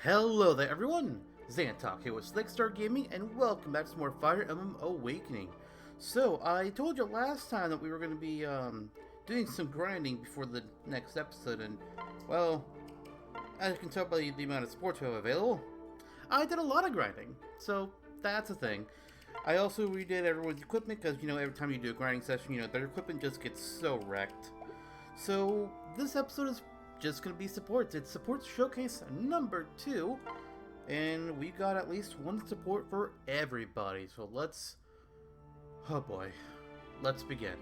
Hello there everyone! Xantok here with Slickstar Gaming and welcome back to some more Fire Emblem Awakening. So, I told you last time that we were going to be doing some grinding before the next episode and, well, as you can tell by the amount of supports we have available, I did a lot of grinding. So, that's a thing. I also redid everyone's equipment because, you know, every time you do a grinding session, you know, their equipment just gets so wrecked. So, this episode is just gonna be supports. It's supports showcase number 2, and we got at least one support for everybody. So oh boy, let's begin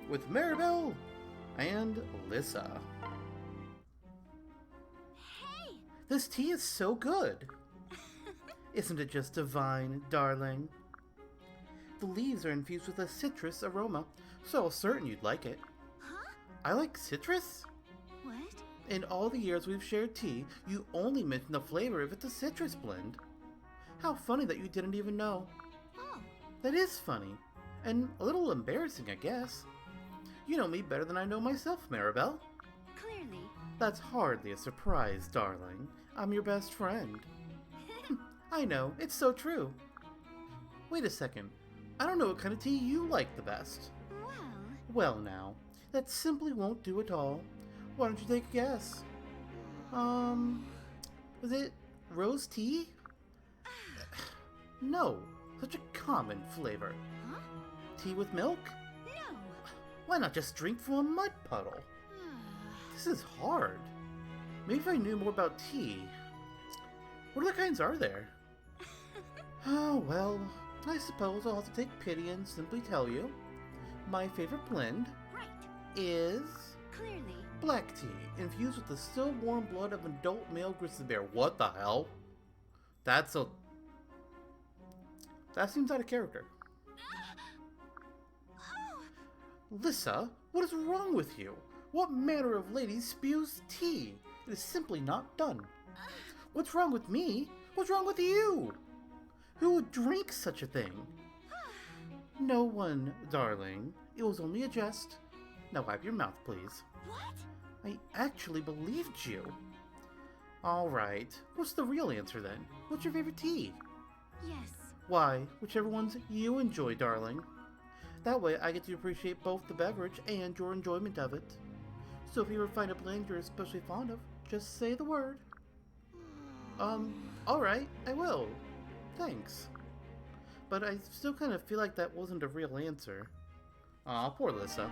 with Maribel and Lissa. Hey! This tea is so good. Isn't it just divine, darling? The leaves are infused with a citrus aroma, so I'm certain you'd like it. Huh? I like citrus? What? In all the years we've shared tea, you only mentioned the flavor if it's a citrus blend. How funny that you didn't even know. Oh. That is funny. And a little embarrassing, I guess. You know me better than I know myself, Maribel. Clearly. That's hardly a surprise, darling. I'm your best friend. I know, it's so true. Wait a second. I don't know what kind of tea you like the best. Well... Well now, that simply won't do at all. Why don't you take a guess? Was it rose tea? No, such a common flavor. Huh? Tea with milk? No! Why not just drink from a mud puddle? This is hard. Maybe if I knew more about tea. What other kinds are there? Oh, well, I suppose I'll have to take pity and simply tell you. My favorite blend Right. is Clearly. black tea, infused with the still warm blood of an adult male grizzly bear. What the hell? That seems out of character. Oh! Lissa, what is wrong with you? What manner of lady spews tea? It is simply not done. What's wrong with me? What's wrong with you? Who would drink such a thing? No one, darling. It was only a jest. Now wipe your mouth, please. What? I actually believed you. Alright, what's the real answer then? What's your favorite tea? Yes. Why, whichever ones you enjoy, darling. That way I get to appreciate both the beverage and your enjoyment of it. So if you ever find a blend you're especially fond of, just say the word. Alright, I will. Thanks. But I still kind of feel like that wasn't a real answer. Aw, poor Lissa.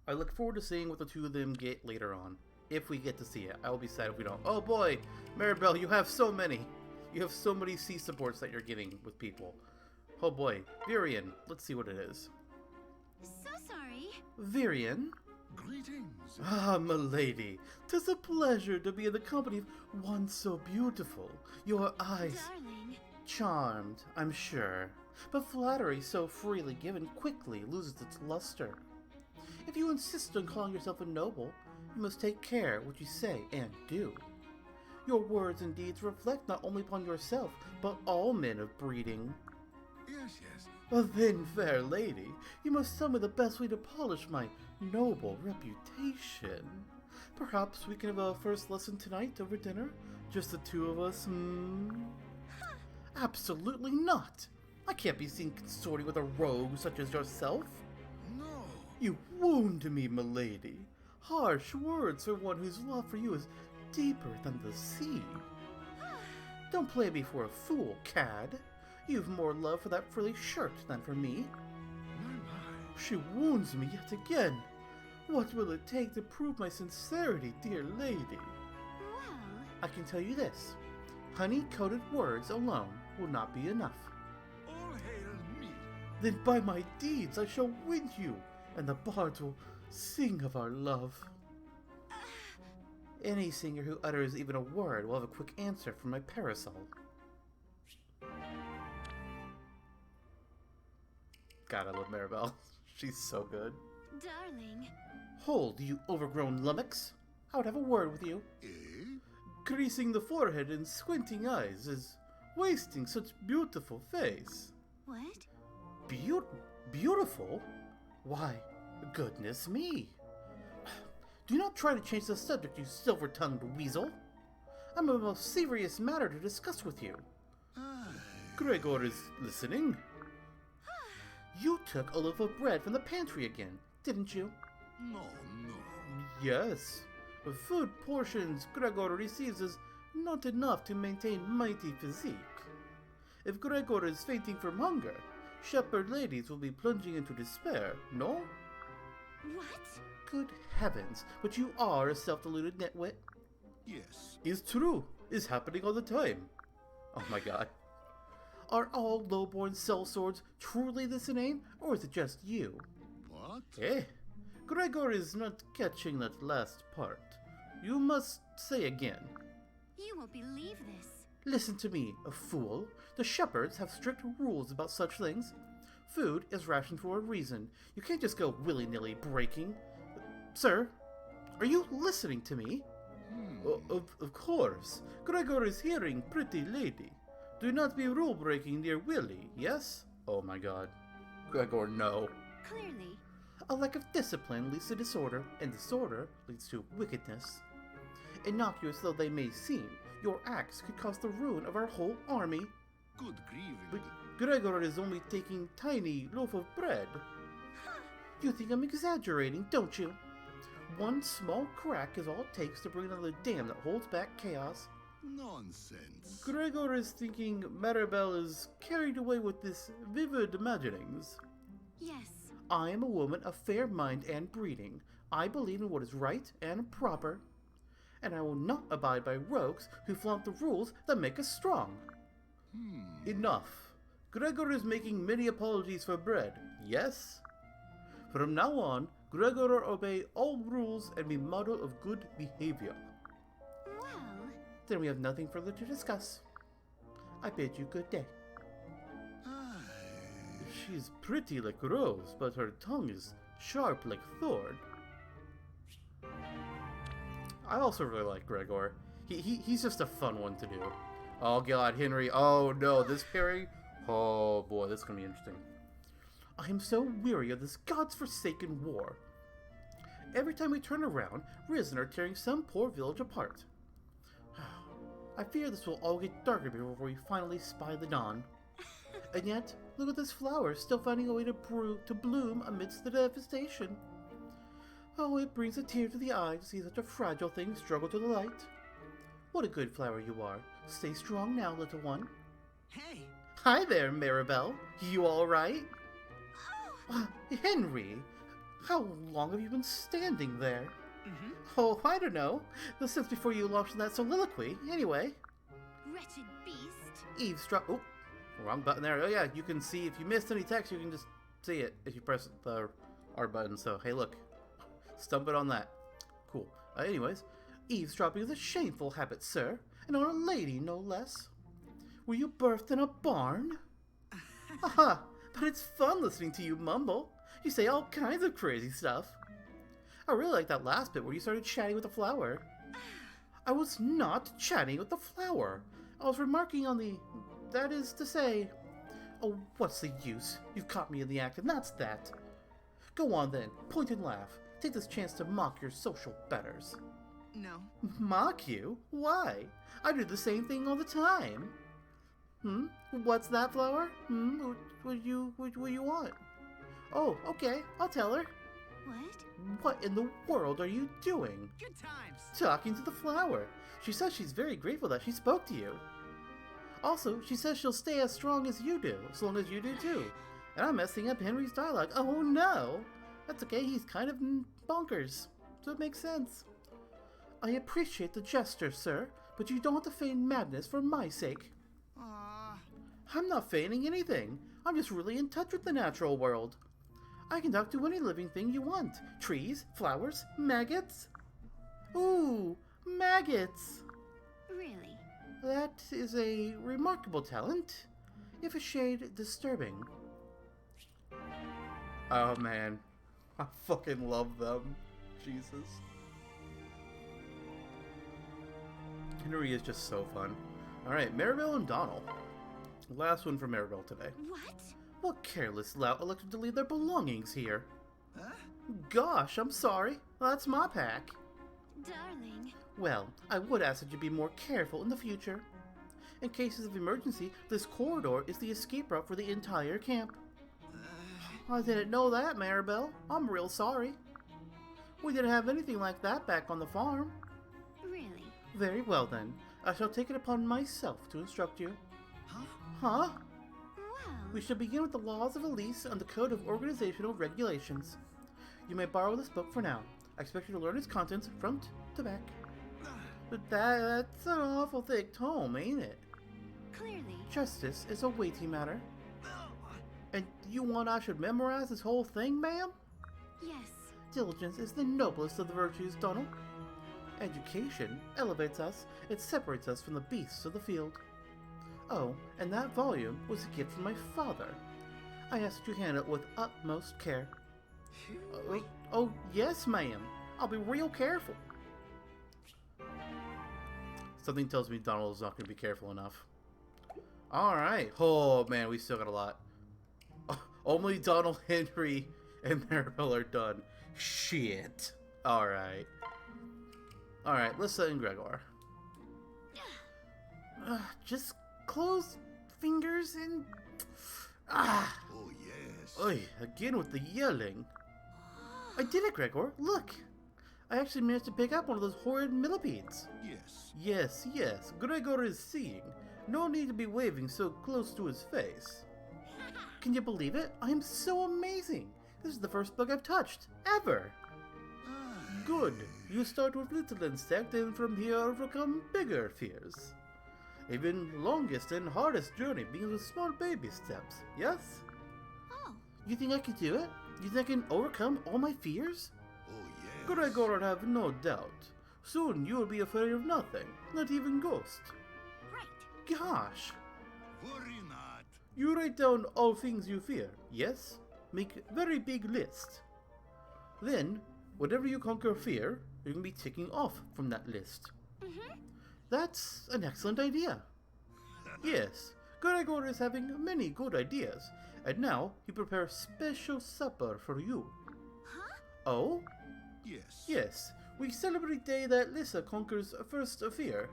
I look forward to seeing what the two of them get later on. If we get to see it. I will be sad if we don't. Oh boy! Maribel, you have so many! You have so many C supports that you're getting with people. Oh boy. Virian, let's see what it is. So sorry. Virian? Greetings. Ah, milady. 'Tis a pleasure to be in the company of one so beautiful. Your eyes... Darling. Charmed, I'm sure. But flattery so freely given quickly loses its luster. If you insist on calling yourself a noble, you must take care what you say and do. Your words and deeds reflect not only upon yourself, but all men of breeding. Yes, yes. Well then, fair lady, you must tell me the best way to polish my noble reputation. Perhaps we can have a first lesson tonight over dinner? Just the two of us, Absolutely not! I can't be seen consorting with a rogue such as yourself. No. You wound me, milady. Harsh words for one whose love for you is deeper than the sea. Don't play me for a fool, cad. You've more love for that frilly shirt than for me. My. She wounds me yet again. What will it take to prove my sincerity, dear lady? Well... I can tell you this. Honey-coated words alone will not be enough. All hail me. Then by my deeds I shall win you, and the bards will sing of our love. Any singer who utters even a word will have a quick answer from my parasol. God, I love Maribel. She's so good. Darling. Hold, you overgrown lummox. I would have a word with you. Eh? Creasing the forehead and squinting eyes is wasting such beautiful face. What? Beautiful? Why, goodness me. Do not try to change the subject, you silver-tongued weasel. I'm a most serious matter to discuss with you. Aye. Gregor is listening. You took a loaf of bread from the pantry again, didn't you? No. Yes. The food portions Gregor receives is not enough to maintain mighty physique. If Gregor is fainting from hunger, shepherd ladies will be plunging into despair, no? What? Good heavens, but you are a self-deluded nitwit. Yes. Is true. Is happening all the time. Oh my god. Are all lowborn sellswords truly this inane, or is it just you? What? Eh? Gregor is not catching that last part. You must say again. You won't believe this. Listen to me, a fool. The shepherds have strict rules about such things. Food is rationed for a reason. You can't just go willy-nilly breaking. Sir, are you listening to me? Of course. Gregor is hearing, pretty lady. Do not be rule-breaking near Willy, yes? Oh my god. Gregor, no. Clearly. A lack of discipline leads to disorder, and disorder leads to wickedness. Innocuous though they may seem, your acts could cause the ruin of our whole army. Good grieving. But Gregor is only taking tiny loaf of bread. You think I'm exaggerating, don't you? One small crack is all it takes to bring down the dam that holds back chaos. Nonsense. Gregor is thinking Maribel is carried away with this vivid imaginings. Yes. I am a woman of fair mind and breeding. I believe in what is right and proper. And I will not abide by rogues who flaunt the rules that make us strong. Enough. Gregor is making many apologies for bread, yes? From now on, Gregor will obey all rules and be model of good behavior. Well, Then we have nothing further to discuss. I bid you good day. Aye. She's pretty like Rose, but her tongue is sharp like Thorn. I also really like Gregor. He's just a fun one to do. Oh god, Henry. Oh no, this pairing. Oh boy, this is gonna be interesting. I am so weary of this god's-forsaken war. Every time we turn around, Risen are tearing some poor village apart. I fear this will all get darker before we finally spy the dawn. And yet, look at this flower still finding a way to bloom amidst the devastation. Oh, it brings a tear to the eye to see such a fragile thing struggle to the light. What a good flower you are. Stay strong now, little one. Hey! Hi there, Maribel. You all right? oh, Henry, how long have you been standing there? Mm-hmm. Oh, I don't know. Since before you launched that soliloquy. Anyway, wretched beast. eavesdrop. Oh, wrong button there. Oh yeah, you can see if you missed any text, you can just see it if you press the R button. So hey, look, stumbled on that. Cool. Anyways, eavesdropping is a shameful habit, sir, and on a lady, no less. Were you birthed in a barn? Aha! But it's fun listening to you mumble. You say all kinds of crazy stuff. I really like that last bit where you started chatting with the flower. I was not chatting with the flower. I was remarking on the... that is to say... Oh, what's the use? You've caught me in the act, and that's that. Go on then, point and laugh. Take this chance to mock your social betters. No. Mock you? Why? I do the same thing all the time. What's that, flower? What you want? Oh, okay, I'll tell her. What? What in the world are you doing? Good times. Talking to the flower. She says she's very grateful that she spoke to you. Also, she says she'll stay as strong as you do, as long as you do too. And I'm messing up Henry's dialogue. Oh no! That's okay, he's kind of bonkers. So it makes sense. I appreciate the gesture, sir, but you don't have to feign madness for my sake. Aww. I'm not feigning anything. I'm just really in touch with the natural world. I can talk to any living thing you want. Trees, flowers, maggots. Ooh, maggots. Really? That is a remarkable talent, if a shade disturbing. Oh man, I fucking love them. Jesus. Henry is just so fun. Alright, Maribel and Donald. Last one for Maribel today. What? What careless lout elected to leave their belongings here? Huh? Gosh, I'm sorry. That's my pack. Darling. Well, I would ask that you be more careful in the future. In cases of emergency, this corridor is the escape route for the entire camp. I didn't know that, Maribel. I'm real sorry. We didn't have anything like that back on the farm. Really? Very well then. I shall take it upon myself to instruct you. Huh? Huh? Well, We shall begin with the laws of Elise and the Code of Organizational Regulations. You may borrow this book for now. I expect you to learn its contents front to back. But that's an awful thick tome, ain't it? clearly. Justice is a weighty matter. And you want I should memorize this whole thing, ma'am? Yes. Diligence is the noblest of the virtues, Donald. Education elevates us, it separates us from the beasts of the field. Oh, and that volume was a gift from my father. I ask that you handle it with utmost care. Oh, yes, ma'am. I'll be real careful. Something tells me Donald's not going to be careful enough. Alright. Oh, man, we still got a lot. Only Donald, Henry, and Maribel are done. Shit. Alright. Alright, Lissa and Gregor. Just close fingers and... Ah! Oh, yes. Oy, again with the yelling. I did it, Gregor. Look! I actually managed to pick up one of those horrid millipedes. Yes. Yes. Gregor is seeing. No need to be waving so close to his face. Can you believe it? I am so amazing. This is the first book I've touched. Ever. Good. You start with little insect and from here overcome bigger fears. Even longest and hardest journey begins with small baby steps, yes? Oh, You think I can do it? You think I can overcome all my fears? Oh, yes. Gregor, I have no doubt. Soon you will be afraid of nothing, not even ghosts. right. Gosh! Worry not. You write down all things you fear, yes? Make very big list. Then, whatever you conquer fear, you can be ticking off from that list. Mm-hmm. That's an excellent idea. Yes, Gregor is having many good ideas, and now he prepares special supper for you. Huh? Oh? Yes. Yes, we celebrate day that Lissa conquers first fear.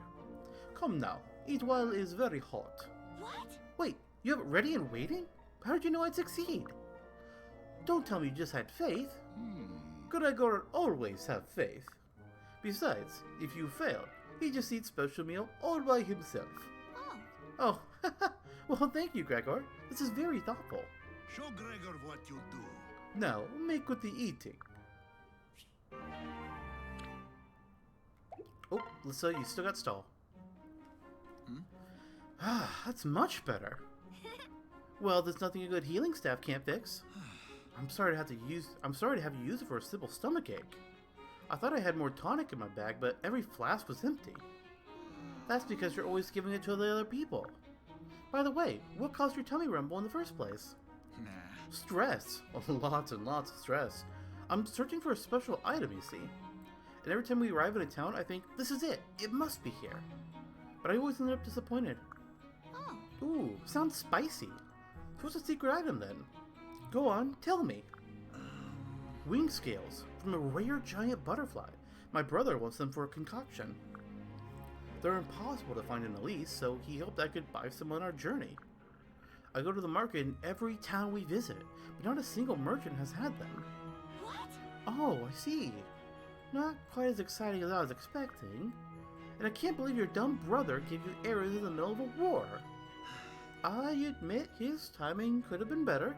Come now, eat while it is very hot. What? Wait, you have it ready and waiting? How did you know I'd succeed? Don't tell me you just had faith. Gregor always have faith. Besides, if you fail, he just eats special meal all by himself. Oh, Oh, well thank you, Gregor. This is very thoughtful. Show Gregor what you do. Now, make with the eating. Oh, Lissa, you still got stall. Ah, that's much better. Well, there's nothing a good healing staff can't fix. I'm sorry to have you use it for a simple stomachache. I thought I had more tonic in my bag, but every flask was empty. That's because you're always giving it to the other people. By the way, what caused your tummy rumble in the first place? Nah. Stress. Lots and lots of stress. I'm searching for a special item, you see. And every time we arrive in a town, I think, this is it. It must be here. But I always end up disappointed. oh. Ooh, sounds spicy. So what's the secret item then? Go on, tell me. Wing scales from a rare giant butterfly. My brother wants them for a concoction. They're impossible to find in Elise, so he hoped I could buy some on our journey. I go to the market in every town we visit, but not a single merchant has had them. What? Oh, I see. Not quite as exciting as I was expecting. And I can't believe your dumb brother gave you arrows in the middle of a war. I admit his timing could have been better.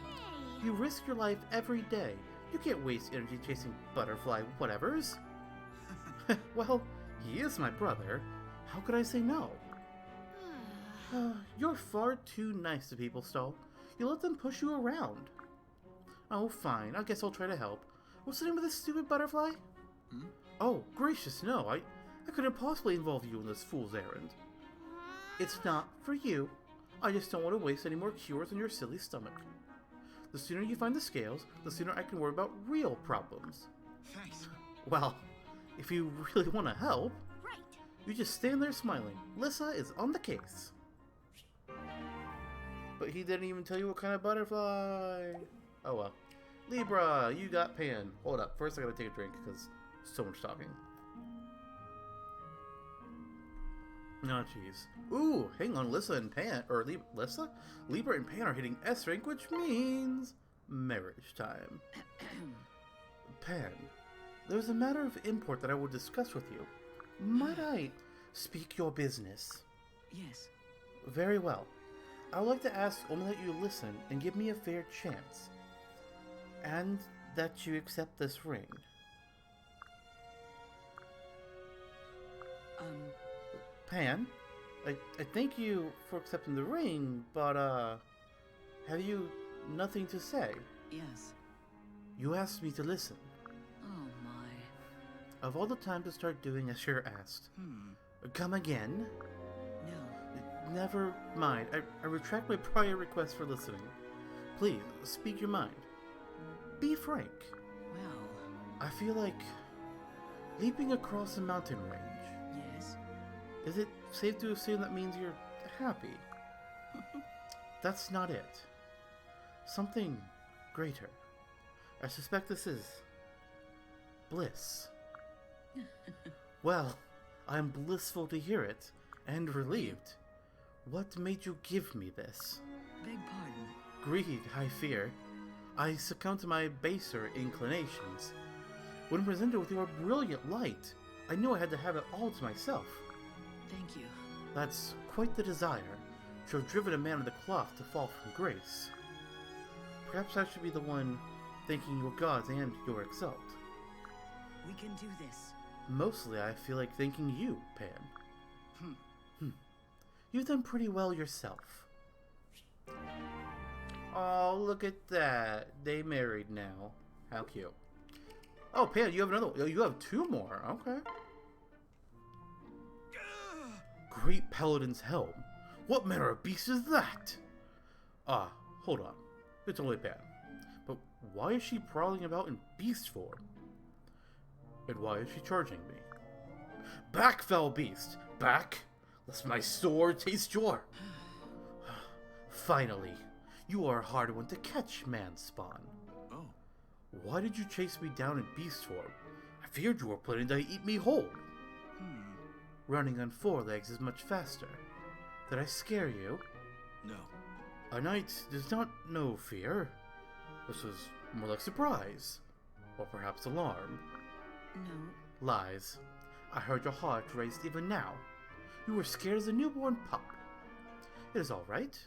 Hey. You risk your life every day. You can't waste energy chasing butterfly whatevers. Well, he is my brother. How could I say no? You're far too nice to people, Stall. You let them push you around. Oh, fine. I guess I'll try to help. What's the name of this stupid butterfly? Oh, gracious, no. I couldn't possibly involve you in this fool's errand. It's not for you. I just don't want to waste any more cures on your silly stomach. The sooner you find the scales, the sooner I can worry about real problems. Thanks. Well, if you really want to help, Right. you just stand there smiling. Lissa is on the case. But he didn't even tell you what kind of butterfly. Oh well. Libra, you got Pan. Hold up. First, I gotta take a drink because so much talking. Oh, jeez. Ooh, hang on. Lissa and Pan, or Lissa? Libra and Pan are hitting S rank, which means marriage time. Pan, there's a matter of import that I will discuss with you. Might I speak your business? Yes. Very well. I would like to ask only that you listen and give me a fair chance. And that you accept this ring. Pan, I thank you for accepting the ring, but, have you nothing to say? Yes. You asked me to listen. Oh my. Of all the time to start doing as you're asked. Come again? No. Never mind. I retract my prior request for listening. Please, speak your mind. Be frank. Well. I feel like leaping across a mountain range. Yes. Is it safe to assume that means you're happy? That's not it. Something greater. I suspect this is bliss. Well, I'm blissful to hear it, and relieved. What made you give me this? Beg pardon. Greed, I fear. I succumb to my baser inclinations. When presented with your brilliant light, I knew I had to have it all to myself. Thank you. That's quite the desire, to have driven a man of the cloth to fall from grace. Perhaps I should be the one thanking your gods and your exalt. We can do this. Mostly I feel like thanking you, Pan. You've done pretty well yourself. Oh, look at that. They married now. How cute. Oh, Pan, you have another. You have two more. Okay. Great Paladin's Helm. What manner of beast is that? Ah, hold on. It's only Pan. But why is she prowling about in beast form? And why is she charging me? Back, foul beast! Back! Lest my sword taste your... Finally, you are a hard one to catch, man spawn. Oh. Why did you chase me down in beast form? I feared you were planning to eat me whole. Running on four legs is much faster. Did I scare you? No. A knight does not know fear. This was more like surprise. Or perhaps alarm. No. Lies. I heard your heart raced even now. You were scared as a newborn pup. It is all right.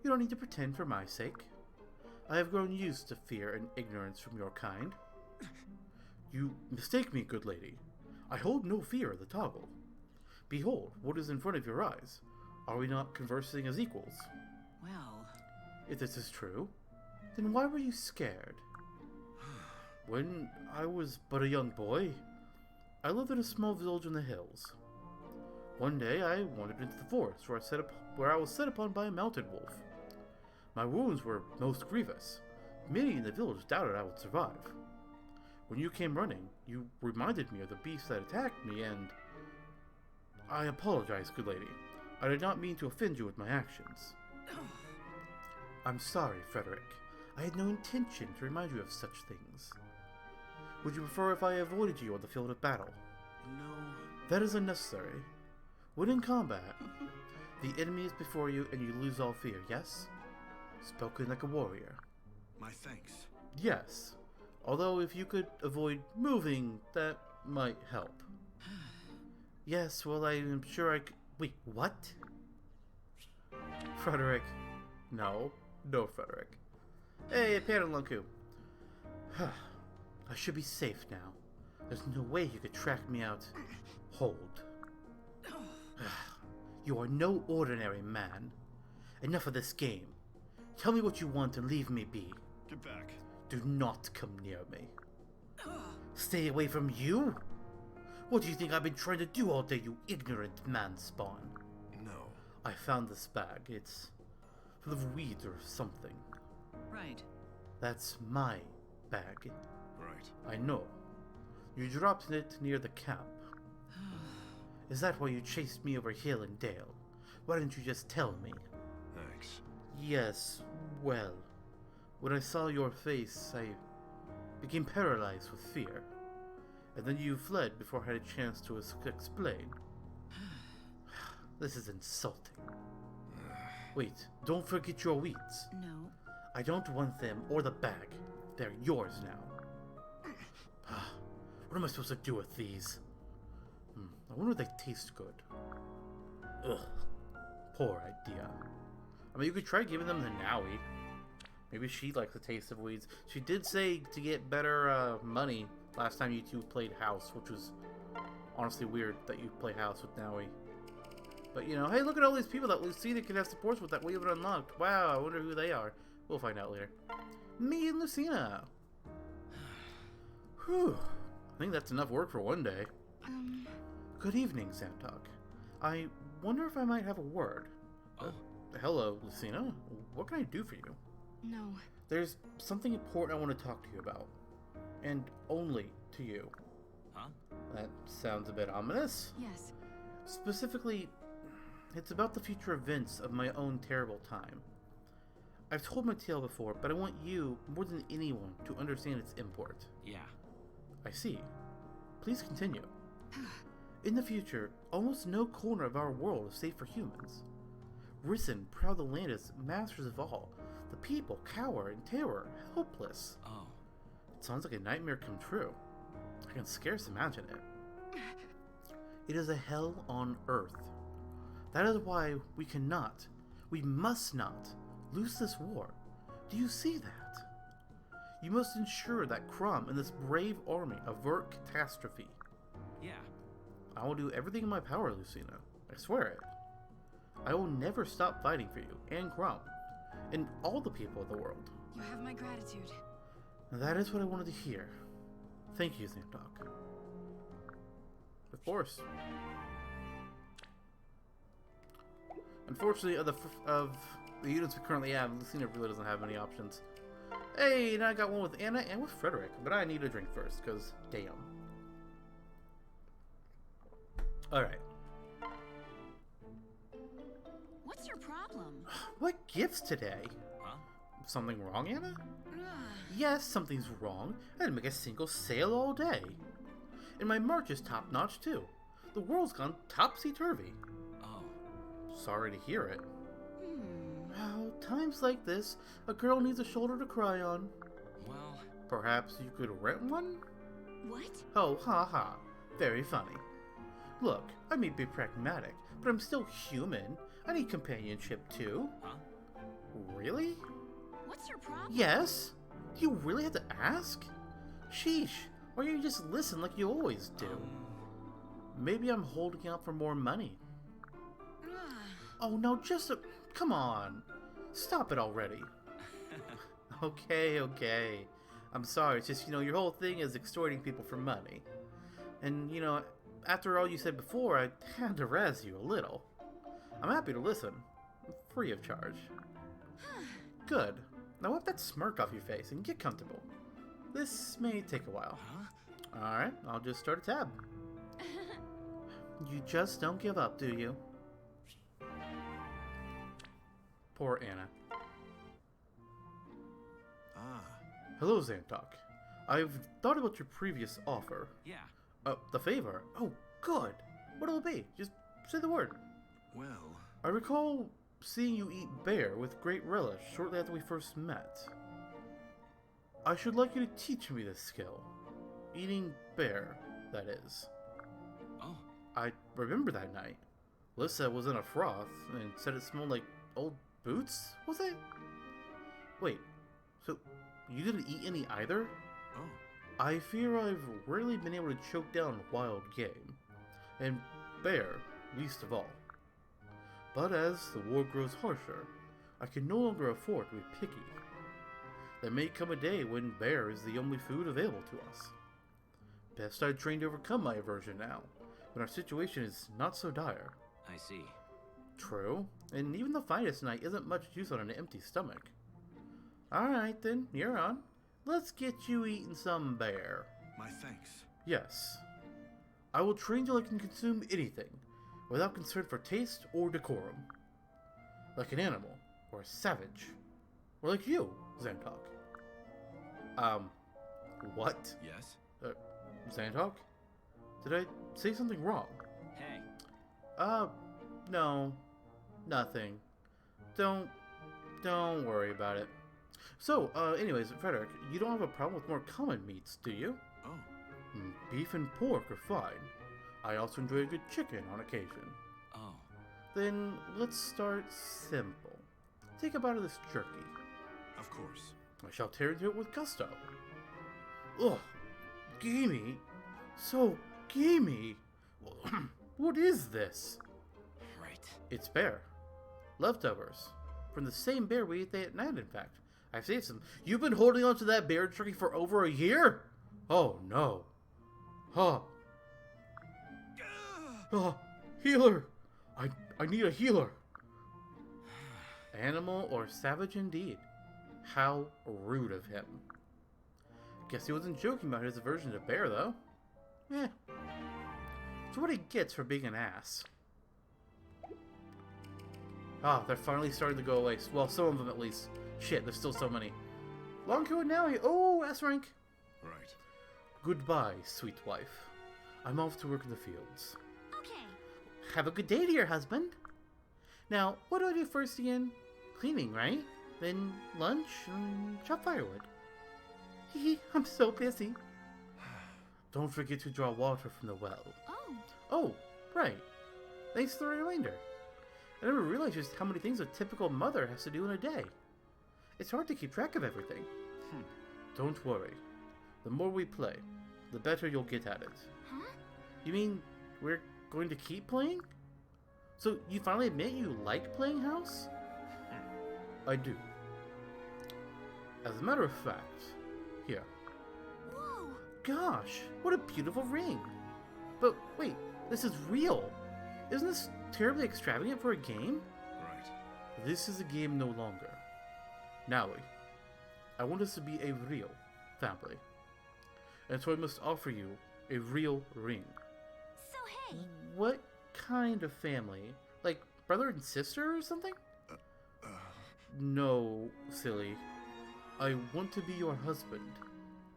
You don't need to pretend for my sake. I have grown used to fear and ignorance from your kind. You mistake me, good lady. I hold no fear of the toggle. Behold, what is in front of your eyes. Are we not conversing as equals? Well. If this is true, then why were you scared? When I was but a young boy, I lived in a small village in the hills. One day I wandered into the forest where I was set upon by a mountain wolf. My wounds were most grievous. Many in the village doubted I would survive. When you came running, you reminded me of the beast that attacked me, and... I apologize, good lady. I did not mean to offend you with my actions. I'm sorry, Frederick. I had no intention to remind you of such things. Would you prefer if I avoided you on the field of battle? No. That is unnecessary. When in combat, the enemy is before you and you lose all fear, yes? Spoken like a warrior. My thanks. Yes. Although if you could avoid moving, that might help. Yes, well, I am sure I could... Wait, what? Frederick. No. No, Frederick. Hey, Pan and Lon'qu. I should be safe now. There's no way you could track me out. Hold. You are no ordinary man. Enough of this game. Tell me what you want and leave me be. Get back. Do not come near me. Stay away from you? What do you think I've been trying to do all day, you ignorant man spawn? No. I found this bag. It's full of weeds or something. Right. That's my bag. Right. I know. You dropped it near the camp. Is that why you chased me over hill and dale? Why didn't you just tell me? Thanks. Yes, well, when I saw your face, I became paralyzed with fear. And then you fled before I had a chance to explain. This is insulting. Wait, don't forget your weeds. No. I don't want them or the bag. They're yours now. What am I supposed to do with these? I wonder if they taste good. Ugh. Poor idea. I mean, you could try giving them to Naui. Maybe she likes the taste of weeds. She did say to get better money last time you two played house, which was honestly weird that you play house with Naui. But, you know, hey, look at all these people that Lucina can have supports with that we haven't unlocked. Wow, I wonder who they are. We'll find out later. Me and Lucina. Whew. I think that's enough work for one day. Good evening, Xantok. I wonder if I might have a word. Hello, Lucina. What can I do for you? No. There's something important I want to talk to you about. And only to you. Huh? That sounds a bit ominous. Yes. Specifically, it's about the future events of my own terrible time. I've told my tale before, but I want you, more than anyone, to understand its import. Yeah. I see. Please continue. In the future, almost no corner of our world is safe for humans. Risen, proud the land as masters of all, the people cower in terror, helpless. Oh. It sounds like a nightmare come true. I can scarce imagine it. It is a hell on earth. That is why we must not, lose this war. Do you see that? You must ensure that Crumb and this brave army avert catastrophe. Yeah. I will do everything in my power, Lucina. I swear it. I will never stop fighting for you and Crumb, and all the people of the world. You have my gratitude. That is what I wanted to hear. Thank you, Xantok. Of course. Unfortunately, of the units we currently have, Lucina really doesn't have any options. Hey, now I got one with Anna and with Frederick, but I need a drink first, because damn. Alright. What's your problem? What gifts today? Huh? Something wrong, Anna? Ugh. Yes, something's wrong. I didn't make a single sale all day. And my merch is top-notch, too. The world's gone topsy-turvy. Oh. Sorry to hear it. Well, times like this, a girl needs a shoulder to cry on. Well. Perhaps you could rent one? What? Oh, ha ha. Very funny. Look, I may be pragmatic, but I'm still human. I need companionship, too. Huh? Really? What's your problem? Yes? Do you really have to ask? Sheesh, why don't you just listen like you always do? Maybe I'm holding out for more money. Ugh. Oh no, come on. Stop it already. Okay. I'm sorry, it's just, your whole thing is extorting people for money. And, after all you said before, I had to razz you a little. I'm happy to listen. Free of charge. Good. Now wipe that smirk off your face and get comfortable. This may take a while. Huh? Alright, I'll just start a tab. You just don't give up, do you? Poor Anna. Ah. Hello, Xantok. I've thought about your previous offer. Yeah. The favor? Oh, good. What'll it be? Just say the word. Well. I recall seeing you eat bear with great relish shortly after we first met. I should like you to teach me this skill. Eating bear, that is. Oh. I remember that night. Lissa was in a froth and said it smelled like old boots, was it? Wait, so you didn't eat any either? Oh. I fear I've rarely been able to choke down wild game, and bear least of all. But as the war grows harsher, I can no longer afford to be picky. There may come a day when bear is the only food available to us. Best I train to overcome my aversion now, when our situation is not so dire. I see. True, and even the finest night isn't much use on an empty stomach. Alright then, you're on. Let's get you eating some bear. My thanks. Yes. I will train till I can consume anything, without concern for taste or decorum. Like an animal, or a savage. Or like you, Xantok. What? Yes? Xantok? Did I say something wrong? Hey. No. Nothing. Don't worry about it. So, anyways, Frederick, you don't have a problem with more common meats, do you? Oh. Beef and pork are fine. I also enjoy a good chicken on occasion. Oh. Then, let's start simple. Take a bite of this jerky. Of course. I shall tear into it with gusto. Ugh, gamey. So gamey. What is this? Right. It's bear. Leftovers. From the same bear we ate at night, in fact. I've saved some. You've been holding on to that bear jerky for over a year? Oh, no. Huh. Healer. I need a healer. Animal or savage indeed. How rude of him. Guess he wasn't joking about his aversion to bear, though. Eh. It's what he gets for being an ass. Ah, they're finally starting to go away. Well, some of them at least. Shit, there's still so many. Lon'qu and now oh, S rank. Right. Goodbye, sweet wife. I'm off to work in the fields. Okay. Have a good day to your husband. Now, what do I do first again? Cleaning, right? Then lunch and chop firewood. Hee, I'm so busy. Don't forget to draw water from the well. Oh. Oh, right. Thanks for the reminder. I never realized just how many things a typical mother has to do in a day. It's hard to keep track of everything. Don't worry. The more we play, the better you'll get at it. Huh? You mean we're going to keep playing? So you finally admit you like playing house? I do. As a matter of fact, here. Whoa. Gosh, what a beautiful ring. But wait, this is real. Isn't this terribly extravagant for a game? Right. This is a game no longer. Now, I want us to be a real family. And so I must offer you a real ring. So hey. What kind of family? Like brother and sister or something? No, silly. I want to be your husband.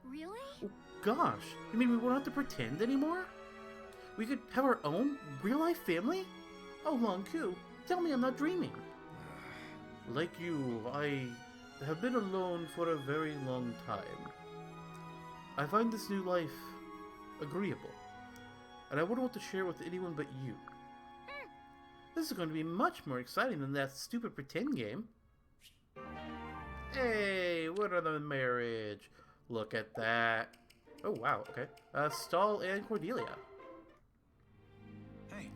Really? Oh, gosh, you mean we won't have to pretend anymore? We could have our own real-life family? Oh, Lon'qu, tell me I'm not dreaming. Like you, I have been alone for a very long time. I find this new life agreeable, and I wouldn't want to share with anyone but you. This is going to be much more exciting than that stupid pretend game. Hey, what are the marriage? Look at that. Oh, wow, okay. Stahl and Cordelia. Hey.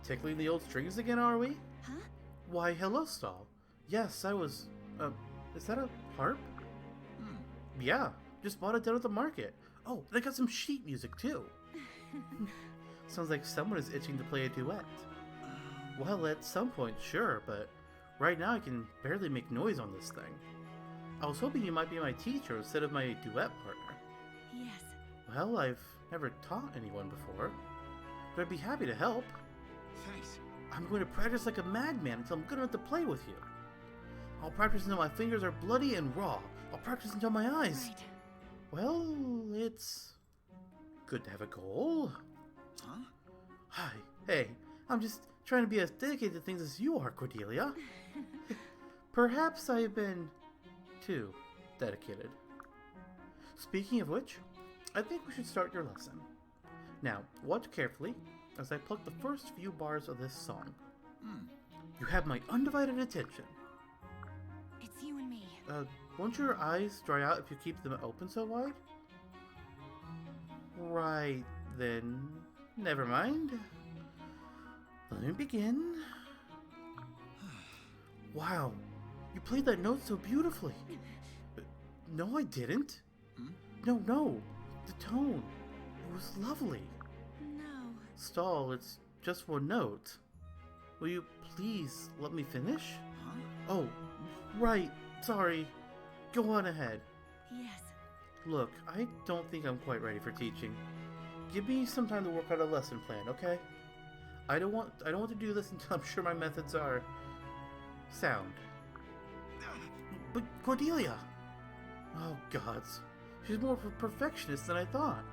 Tickling the old strings again, are we? Huh? Why, hello, Stahl. Yes, I was, is that a harp? Yeah, just bought it down at the market. Oh, and I got some sheet music, too. Sounds like someone is itching to play a duet. Well, at some point, sure, but right now I can barely make noise on this thing. I was hoping you might be my teacher instead of my duet partner. Yes. Well, I've never taught anyone before, but I'd be happy to help. Thanks. I'm going to practice like a madman until I'm good enough to play with you. I'll practice until my fingers are bloody and raw. I'll practice until my eyes... Right. Well, it's good to have a goal. Huh? Hi. Hey, I'm just trying to be as dedicated to things as you are, Cordelia. Perhaps I've been too dedicated. Speaking of which, I think we should start your lesson. Now, watch carefully as I pluck the first few bars of this song. You have my undivided attention. It's you and me. Won't your eyes dry out if you keep them open so wide? Right, then. Never mind. Let me begin. Wow, you played that note so beautifully. No, I didn't. No, the tone. It was lovely. No. Stahl, it's just one note. Will you please let me finish? Huh? Oh, right, sorry. Go on ahead. Yes. Look, I don't think I'm quite ready for teaching. Give me some time to work out a lesson plan, okay? I don't want to do this until I'm sure my methods are sound. But Cordelia! Oh gods. She's more of a perfectionist than I thought.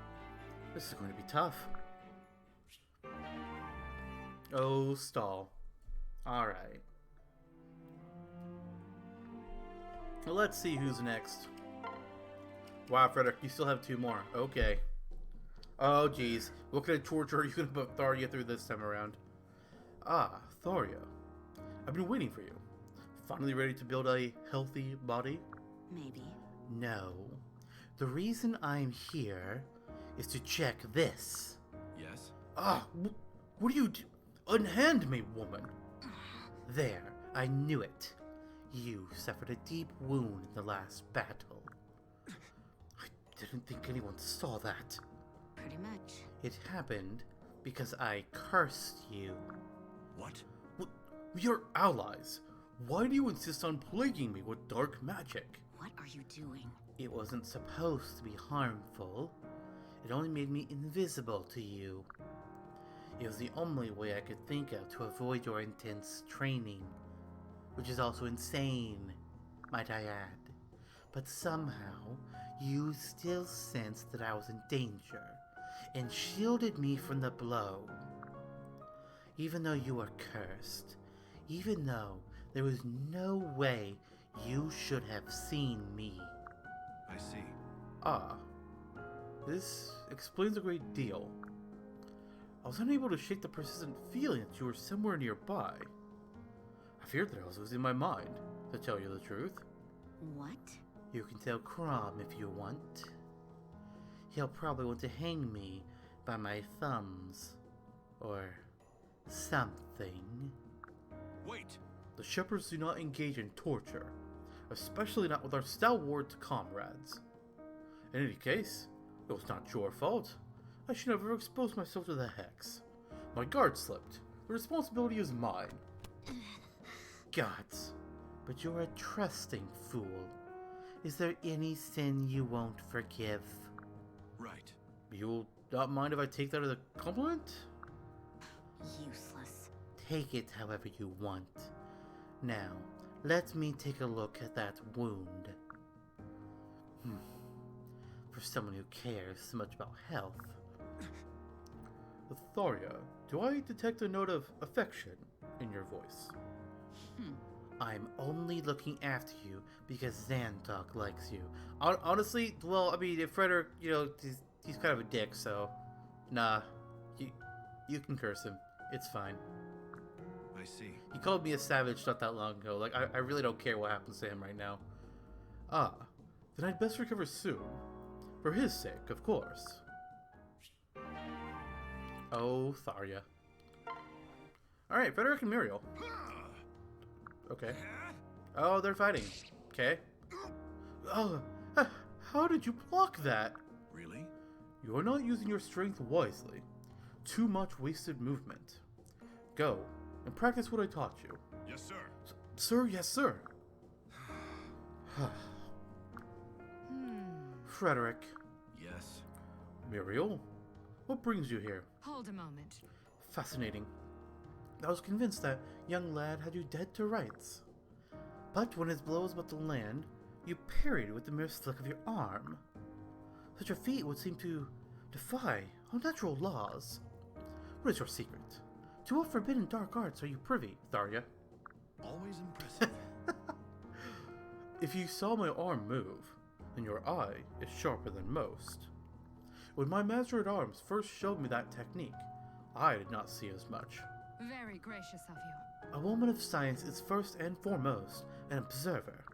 This is going to be tough. Oh, stall. Alright. Well, let's see who's next. Wow, Frederick, you still have 2 more. Okay. Oh, jeez. What kind of torture are you going to put Tharia through this time around? Ah, Tharia. I've been waiting for you. Finally ready to build a healthy body? Maybe. No. The reason I'm here is to check this. Yes? Ah, what do you do? Unhand me, woman. There, I knew it. You suffered a deep wound in the last battle. I didn't think anyone saw that. Pretty much. It happened because I cursed you. What? We're allies. Why do you insist on plaguing me with dark magic? What are you doing? It wasn't supposed to be harmful. It only made me invisible to you. It was the only way I could think of to avoid your intense training. Which is also insane, might I add. But somehow, you still sensed that I was in danger, and shielded me from the blow. Even though you were cursed, even though there was no way you should have seen me. I see. Ah, this explains a great deal. I was unable to shake the persistent feeling that you were somewhere nearby. I feared that I was losing my mind, to tell you the truth. What? You can tell Crom if you want. He'll probably want to hang me by my thumbs. Or something. Wait! The shepherds do not engage in torture, especially not with our stalwart comrades. In any case, it was not your fault. I should never have exposed myself to the hex. My guard slipped. The responsibility is mine. Gods, but you're a trusting fool. Is there any sin you won't forgive? Right. You'll not mind if I take that as a compliment? Useless. Take it however you want. Now, let me take a look at that wound. For someone who cares so much about health. Tharia, do I detect a note of affection in your voice? I'm only looking after you because Xantok likes you. Honestly, well, I mean, if Frederick, you know, he's kind of a dick, so... Nah, you can curse him. It's fine. I see. He called me a savage not that long ago. Like, I really don't care what happens to him right now. Ah, then I'd best recover soon. For his sake, of course. Oh, Tharia. Alright, Frederick and Muriel. Okay. Oh, they're fighting. Okay. Oh, how did you block that? Really? You are not using your strength wisely. Too much wasted movement. Go, and practice what I taught you. Yes, sir. Sir, yes, sir. Frederick. Yes. Muriel, what brings you here? Hold a moment. Fascinating. I was convinced that young lad had you dead to rights. But when his blow was about to land, you parried with the mere flick of your arm. Such a feat would seem to defy all natural laws. What is your secret? To what forbidden dark arts are you privy, Tharia? Always impressive. If you saw my arm move, then your eye is sharper than most. When my master at arms first showed me that technique, I did not see as much. Very gracious of you. A woman of science is first and foremost an observer.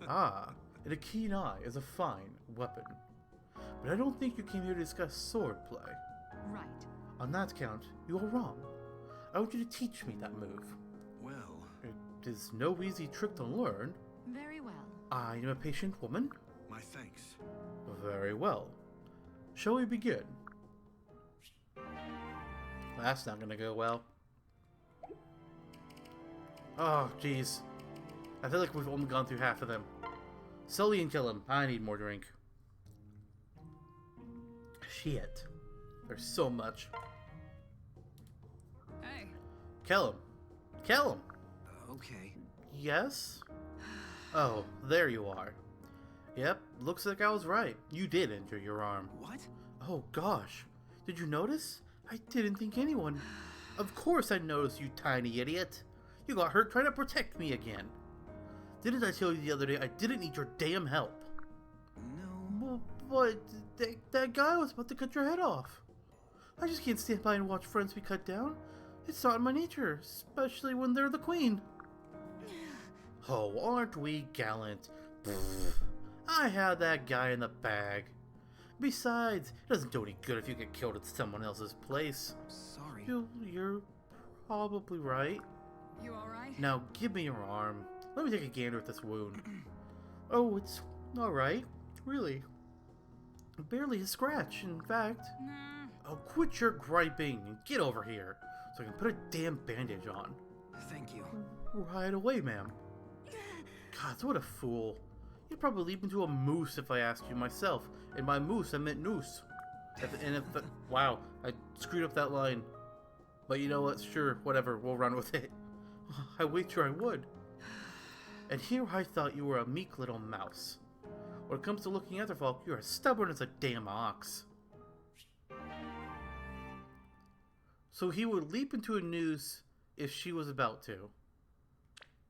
Ah, and a keen eye is a fine weapon. But I don't think you came here to discuss swordplay. Right. On that count, you are wrong. I want you to teach me that move. Well, It is no easy trick to learn. Very well. I am a patient woman. my thanks. Very well. Shall we begin? That's not gonna go well. Oh, jeez. I feel like we've only gone through half of them. Sully and kill him. I need more drink. Shit. There's so much. Hey. Kill him. Kill him. Okay. Yes? Oh, there you are. Yep, looks like I was right. You did injure your arm. What? Oh gosh. Did you notice? I didn't think anyone... Of course I noticed, you tiny idiot. You got hurt trying to protect me again. Didn't I tell you the other day I didn't need your damn help? No. Well, but that guy was about to cut your head off. I just can't stand by and watch friends be cut down. It's not in my nature, especially when they're the queen. Oh, aren't we gallant? Pfft. I had that guy in the bag. Besides, it doesn't do any good if you get killed at someone else's place. Sorry. You're probably right. You alright? Now give me your arm. Let me take a gander at this wound. Oh, it's alright. Really. Barely a scratch, in fact. Nah. Oh, quit your griping and get over here so I can put a damn bandage on. Thank you. Right away, ma'am. God, what a fool. You'd probably leap into a moose if I asked you myself. And by moose, I meant noose. Wow, I screwed up that line. But you know what? Sure, whatever, we'll run with it. I wager I would. And here I thought you were a meek little mouse. When it comes to looking after folk, you're as stubborn as a damn ox. So he would leap into a noose if she was about to.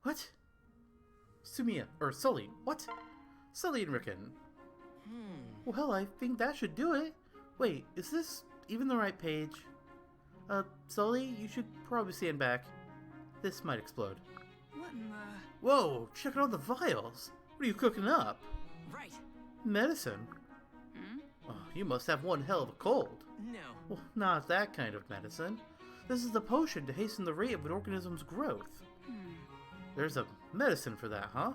What? Sumiya, or Sully, what? Sully and Rickon. Well, I think that should do it. Wait, is this even the right page? Sully, you should probably stand back. This might explode. What in the... Whoa, check out the vials. What are you cooking up? Right. Medicine. Hmm? Oh, you must have one hell of a cold. No. Well, not that kind of medicine. This is the potion to hasten the rate of an organism's growth. There's a medicine for that, huh?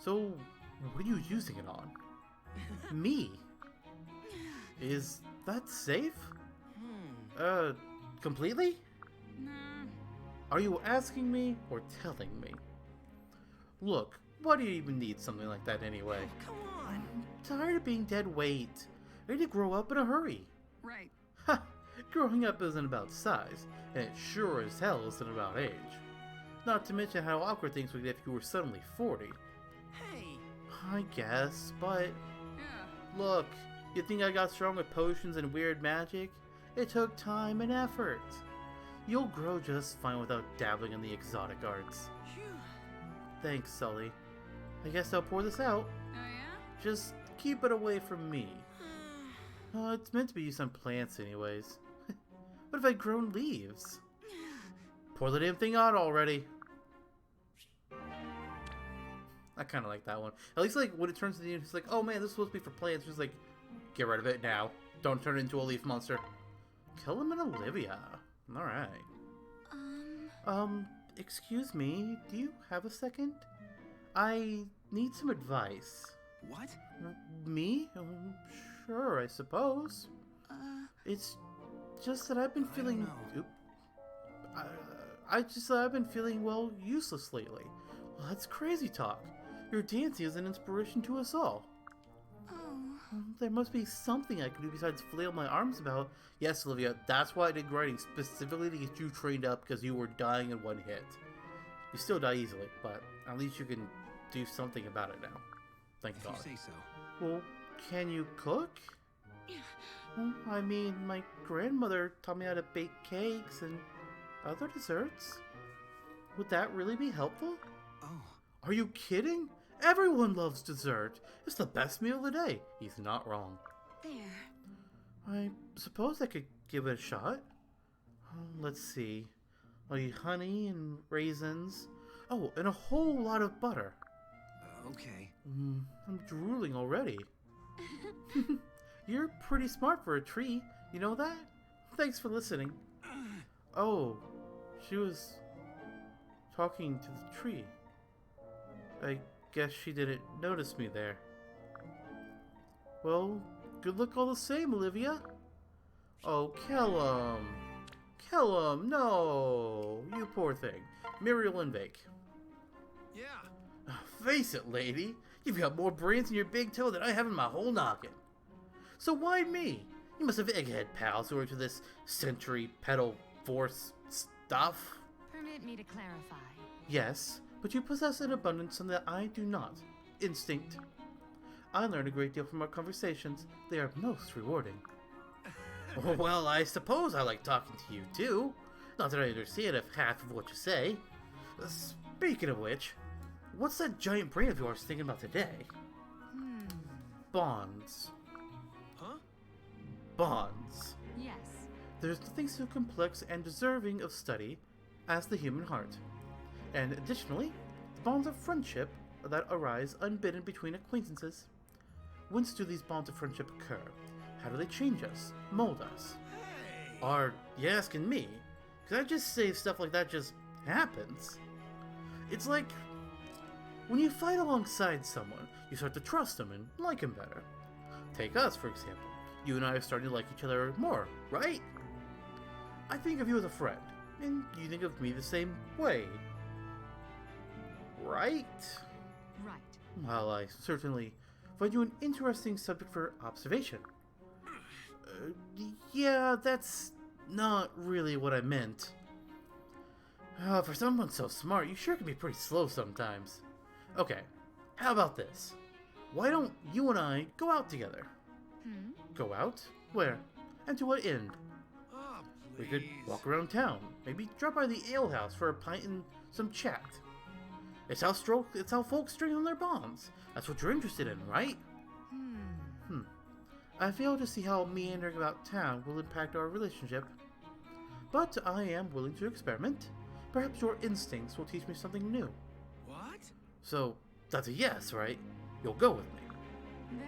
So, what are you using it on? Me? Is that safe? Completely? Nah. Are you asking me or telling me? Look, why do you even need something like that anyway? Come on. I'm tired of being dead weight. I need to grow up in a hurry. Right. Ha! Growing up isn't about size, and it sure as hell isn't about age. Not to mention how awkward things would get if you were suddenly 40. Hey. I guess, but Yeah. look, you think I got strong with potions and weird magic? It took time and effort. You'll grow just fine without dabbling in the exotic arts. Phew. Thanks, Sully. I guess I'll pour this out. Oh yeah? Just keep it away from me. It's meant to be used on plants anyways. What if I'd grown leaves? Pour the damn thing out already. I kind of like that one. At least, like, when it turns to the end, it's like, oh man, this is supposed to be for plants. Just like, get rid of it now. Don't turn it into a leaf monster. Kill him and Olivia. Alright. Excuse me, do you have a second? I need some advice. What? Me? Sure, I suppose. It's just that I've been I feeling... don't know. Oop. I've been feeling, well, useless lately. Well, that's crazy talk. Your dancing is an inspiration to us all. There must be something I can do besides flail my arms about. Yes, Olivia, that's why I did grinding, specifically to get you trained up because you were dying in one hit. You still die easily, but at least you can do something about it now. Thank If God. you say so. Well, can you cook? Well, I mean, my grandmother taught me how to bake cakes and other desserts. Would that really be helpful? Oh. Are you kidding? Everyone loves dessert. It's the best meal of the day. He's not wrong. There. I suppose I could give it a shot. Let's see. I'll eat honey and raisins. Oh, and a whole lot of butter. Okay. I'm drooling already. You're pretty smart for a tree. You know that? Thanks for listening. Oh, she was talking to the tree. I guess she didn't notice me there. Well, good luck all the same, Olivia. Oh, Kellum. Kellum, no. You poor thing. Muriel and Vake. Yeah. Face it, lady. You've got more brains in your big toe than I have in my whole noggin. So why me? You must have egghead pals who are into this century pedal force stuff. Permit me to clarify. Yes, but you possess an abundance that I do not. Instinct. I learn a great deal from our conversations. They are most rewarding. Well, I suppose I like talking to you, too. Not that I understand half of what you say. Speaking of which, what's that giant brain of yours thinking about today? Bonds. Huh? Bonds. Yes. There's nothing so complex and deserving of study as the human heart. And additionally, the bonds of friendship that arise unbidden between acquaintances. Whence do these bonds of friendship occur? How do they change us, mold us? Hey! Are you asking me? Cause I just say stuff like that just happens. It's like when you fight alongside someone, you start to trust them and like them better. Take us, for example. You and I are starting to like each other more, right? I think of you as a friend, and you think of me the same way. Right? Right. Well, I certainly find you an interesting subject for observation. Yeah, that's not really what I meant. For someone so smart, you sure can be pretty slow sometimes. Okay, how about this? Why don't you and I go out together? Go out? Where? And to what end? Oh, We could please. walk around town, maybe drop by the ale house for a pint and some chat. It's how folks strengthen their bonds. That's what you're interested in, right? I fail to see how meandering about town will impact our relationship. But I am willing to experiment. Perhaps your instincts will teach me something new. What? So, that's a yes, right? You'll go with me.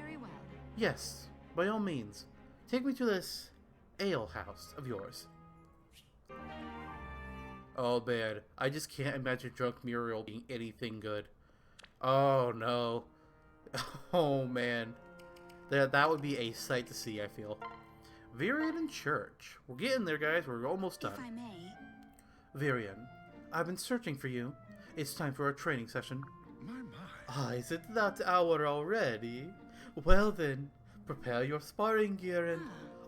Very well. Yes, by all means. Take me to this ale house of yours. Oh man, I just can't imagine drunk Muriel being anything good. Oh no. Oh man. That would be a sight to see, I feel. Virian Church. We're getting there, guys. We're almost done. If I may. Virian, I've been searching for you. It's time for our training session. My. Ah, is it that hour already? Well then, prepare your sparring gear and...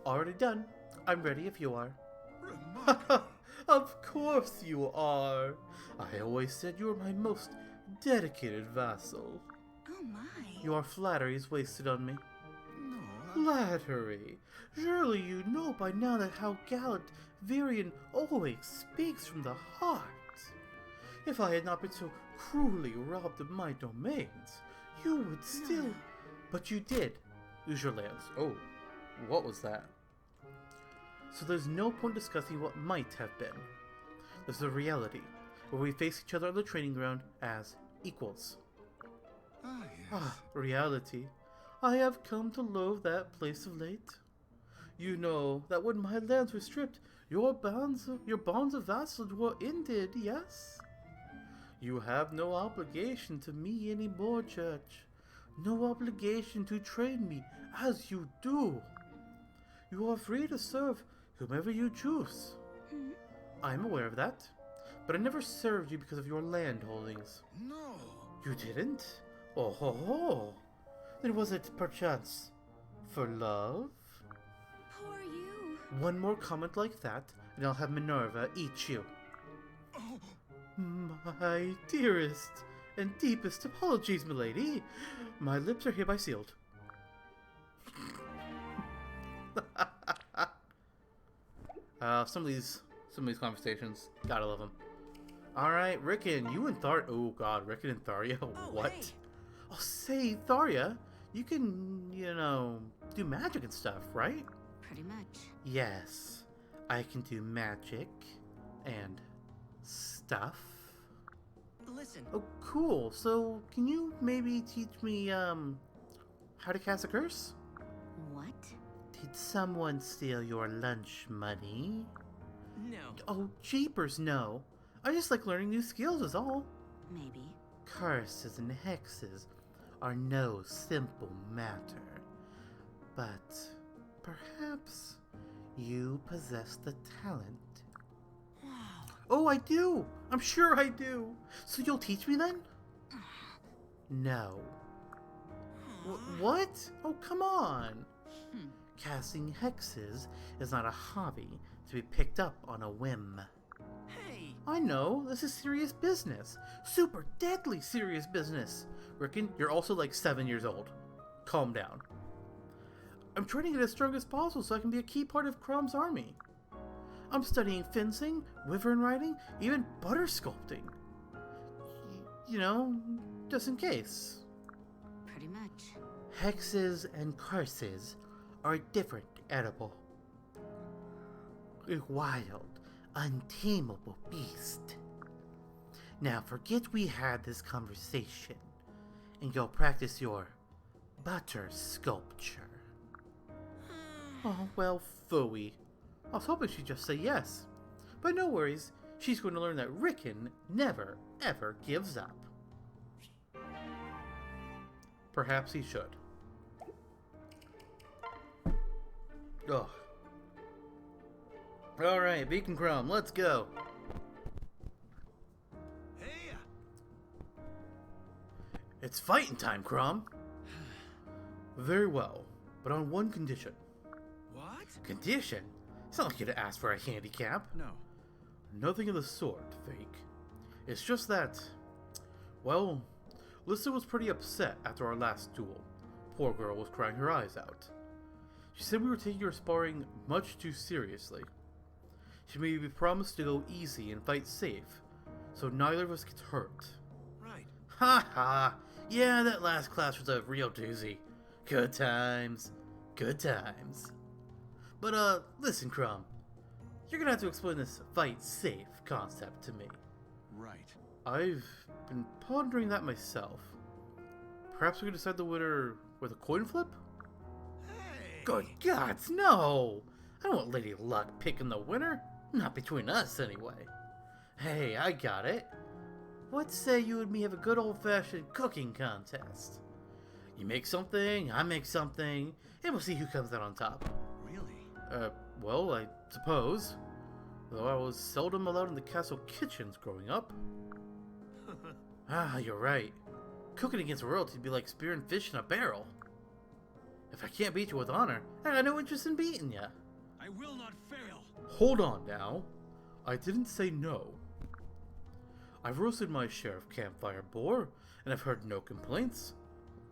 Already done. I'm ready if you are. Remarkable. Of course you are. I always said you were my most dedicated vassal. Oh my. Your flattery is wasted on me. No. Flattery? Surely you know by now that how gallant Virian always speaks from the heart. If I had not been so cruelly robbed of my domains, you would still... But you did. Use your lands. Oh, what was that? So there's no point discussing what might have been. There's the reality, where we face each other on the training ground as equals. Ah, yes. Ah, reality. I have come to loathe that place of late. You know that when my lands were stripped, your bonds of vassalage were ended, yes? You have no obligation to me anymore, Church. No obligation to train me as you do. You are free to serve whomever you choose. I'm aware of that, but I never served you because of your land holdings. No. You didn't? Oh ho ho! Then was it perchance for love? Who are you? One more comment like that, and I'll have Minerva eat you. Oh, My dearest and deepest apologies, milady. My lips are hereby sealed. Some of these conversations, gotta love them. All right, Rickon, you and Thar. Oh God, Rickon and Tharia. What? hey. Oh, say Tharia, you can, do magic and stuff, right? Pretty much. Yes, I can do magic and stuff. listen. Oh, cool. So, can you maybe teach me, how to cast a curse? What? Did someone steal your lunch money? No. Oh, jeepers, no. I just like learning new skills is all. Maybe. Curses and hexes are no simple matter. But perhaps you possess the talent. Wow. Oh, I do! I'm sure I do! So you'll teach me then? No. What? Oh, come on! Casting hexes is not a hobby to be picked up on a whim. Hey. I know, this is serious business. Super deadly serious business. Rickon, you're also like 7 years old. calm down. I'm training it as strong as possible so I can be a key part of Crom's army. I'm studying fencing, wyvern riding, even butter sculpting. You know, just in case. Pretty much. Hexes and curses are a different animal. A wild, untamable beast. Now forget we had this conversation and go practice your butter sculpture. Oh, well, phooey. I was hoping she'd just say yes. But no worries, she's going to learn that Rickon never, ever gives up. Perhaps he should. Ugh. Alright, Beacon Chrome, let's go. Hey! It's fighting time, Crom. Very well, but on one condition. What? Condition? It's not like you'd ask for a handicap. No. Nothing of the sort, Fake. It's just that, well, Lissa was pretty upset after our last duel. Poor girl was crying her eyes out. She said we were taking our sparring much too seriously. She made me promise to go easy and fight safe, so neither of us gets hurt. Right. Ha ha! Yeah, that last class was a real doozy. Good times. Good times. But, listen, Crom. You're gonna have to explain this fight safe concept to me. Right. I've been pondering that myself. Perhaps we could decide the winner with a coin flip? Hey! Good gods, no! I don't want Lady Luck picking the winner. Not between us, anyway. Hey, I got it. What say you and me have a good old-fashioned cooking contest? You make something, I make something, and we'll see who comes out on top. Really? Well, I suppose. Though I was seldom allowed in the castle kitchens growing up. Ah, you're right. Cooking against royalty would be like spearing fish in a barrel. If I can't beat you with honor, I got no interest in beating you. I will not fail. Hold on now. I didn't say no. I've roasted my share of campfire boar, and I've heard no complaints.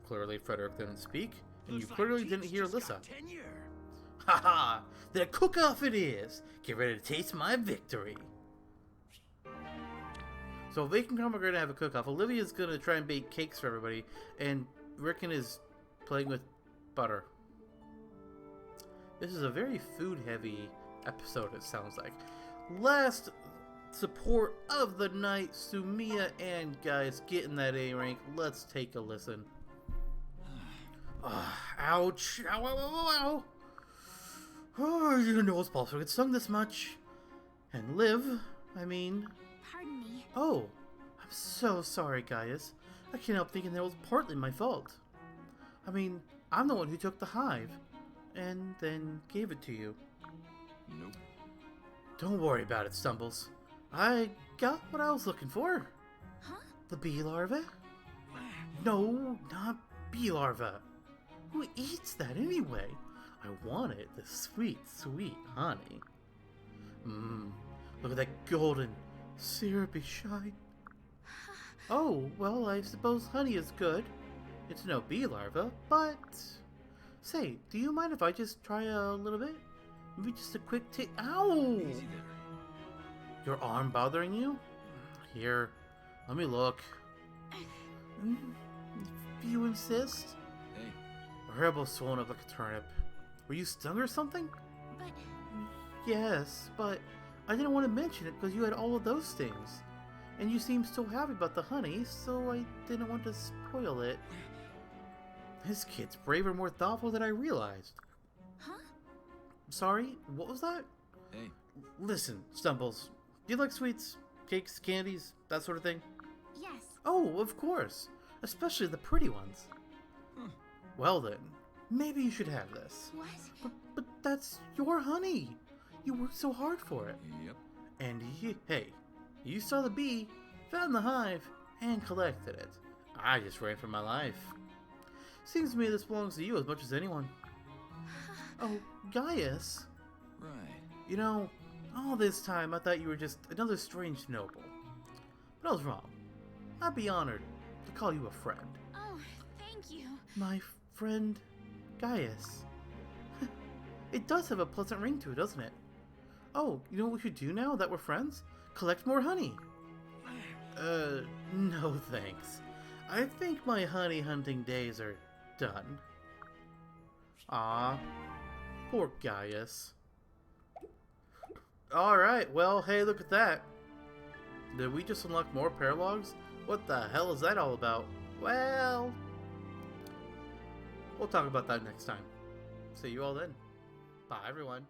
Clearly Frederick didn't speak, and you clearly didn't hear Lissa. Haha! Then a cook-off it is! Get ready to taste my victory! So Vake and Crom are going to have a cook-off. Olivia's going to try and bake cakes for everybody, and Rickon is playing with butter. This is a very food-heavy episode, it sounds like. Last support of the night, Sumiya, and guys, get in that A rank. Let's take a listen. Ouch! Ow, ow, ow, ow! Oh, I didn't know it was possible to get stung this much. And live, I mean... Pardon me. Oh, I'm so sorry, Gaius. I can't help thinking that it was partly my fault. I mean, I'm the one who took the hive, and then gave it to you. Nope. Don't worry about it, Stumbles. I got what I was looking for. Huh? The bee larva? No, not bee larva. Who eats that anyway? I wanted the sweet, sweet honey. Look at that golden, syrupy shine. Oh, well, I suppose honey is good. It's no bee larva, but... Say, do you mind if I just try a little bit? Maybe just a quick take. Ow! Easy there. Your arm bothering you? Here, let me look. If you insist. Hey. Her elbow's swollen up like a turnip. Were you stung or something? But Yes, but I didn't want to mention it because you had all of those things. And you seemed so happy about the honey, so I didn't want to spoil it. This kid's braver and more thoughtful than I realized. huh? Sorry, what was that? Hey. Listen, Stumbles, do you like sweets, cakes, candies, that sort of thing? Yes. Oh, of course. Especially the pretty ones. Well then, maybe you should have this. What? But that's your honey. You worked so hard for it. Yep. And hey, you saw the bee, found the hive, and collected it. I just ran for my life. Seems to me this belongs to you as much as anyone. Oh, Gaius. Right. You know, all this time I thought you were just another strange noble. But I was wrong. I'd be honored to call you a friend. Oh, thank you. My Friend Gaius. It does have a pleasant ring to it, doesn't it? Oh, you know what we should do now that we're friends? Collect more honey. No thanks. I think my honey hunting days are done. Ah, poor Gaius. Alright, well, hey, look at that. Did we just unlock more paralogs? What the hell is that all about? Well, we'll talk about that next time. See you all then. Bye, everyone.